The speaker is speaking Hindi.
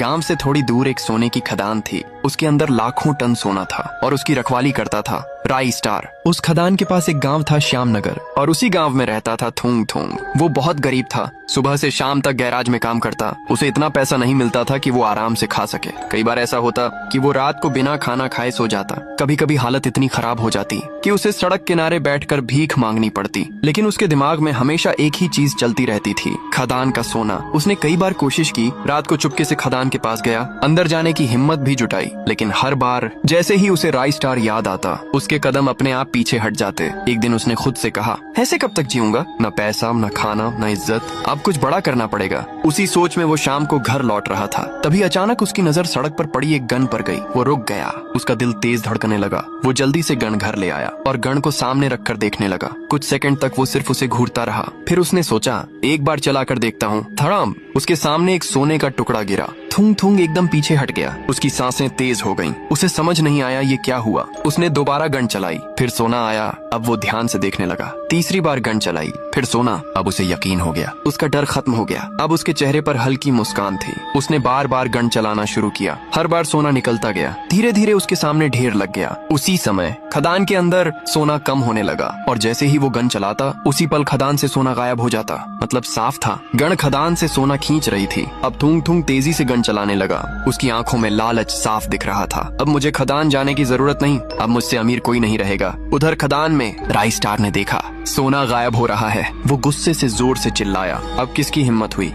गांव से थोड़ी दूर एक सोने की खदान थी। उसके अंदर लाखों टन सोना था और उसकी रखवाली करता था राई स्टार। उस खदान के पास एक गांव था श्यामनगर और उसी गांव में रहता था थोंग थोंग। वो बहुत गरीब था, सुबह से शाम तक गैराज में काम करता। उसे इतना पैसा नहीं मिलता था कि वो आराम से खा सके। कई बार ऐसा होता कि वो रात को बिना खाना खाए सो जाता। कभी कभी हालत इतनी खराब हो जाती कि उसे सड़क किनारे बैठकर भीख मांगनी पड़ती। लेकिन उसके दिमाग में हमेशा एक ही चीज चलती रहती थी, खदान का सोना। उसने कई बार कोशिश की, रात को चुपके से खदान के पास गया, अंदर जाने की हिम्मत भी जुटाई, लेकिन हर बार जैसे ही उसे राई स्टार याद आता उसके कदम अपने आप पीछे हट जाते। एक दिन उसने खुद से कहा, ऐसे कब तक जीऊंगा, न पैसा न खाना न इज्जत, अब कुछ बड़ा करना पड़ेगा। उसी सोच में वो शाम को घर लौट रहा था। तभी अचानक उसकी नजर सड़क पर पड़ी एक गन पर गई। वो रुक गया, उसका दिल तेज धड़कने लगा। वो जल्दी से गन घर ले आया और गन को सामने रखकर देखने लगा। कुछ सेकंड तक वो सिर्फ उसे घूरता रहा। फिर उसने सोचा, एक बार चलाकर देखता हूँ। धड़ाम, उसके सामने एक सोने का टुकड़ा गिरा। थूंग थूंग एकदम पीछे हट गया। उसकी सांसें तेज हो गईं। उसे समझ नहीं आया ये क्या हुआ। उसने दोबारा गन चलाई, फिर सोना आया। अब वो ध्यान से देखने लगा। तीसरी बार गन चलाई, फिर सोना। अब उसे यकीन हो गया, उसका डर खत्म हो गया। अब उसके चेहरे पर हल्की मुस्कान थी। उसने बार बार गन चलाना शुरू किया। हर बार सोना निकलता गया। धीरे धीरे उसके सामने ढेर लग गया। उसी समय खदान के अंदर सोना कम होने लगा और जैसे ही वो गन चलाता उसी पल खदान से सोना गायब हो जाता। मतलब साफ था, गन खदान से सोना खींच रही थी। अब थूंग थूंग तेजी से गन चलाने लगा। उसकी आंखों में लालच साफ दिख रहा था। अब मुझे खदान जाने की जरूरत नहीं, अब मुझसे अमीर कोई नहीं रहेगा। उधर खदान में राई स्टार ने देखा सोना गायब हो रहा है। वो गुस्से से जोर से चिल्लाया। अब किसकी हिम्मत हुई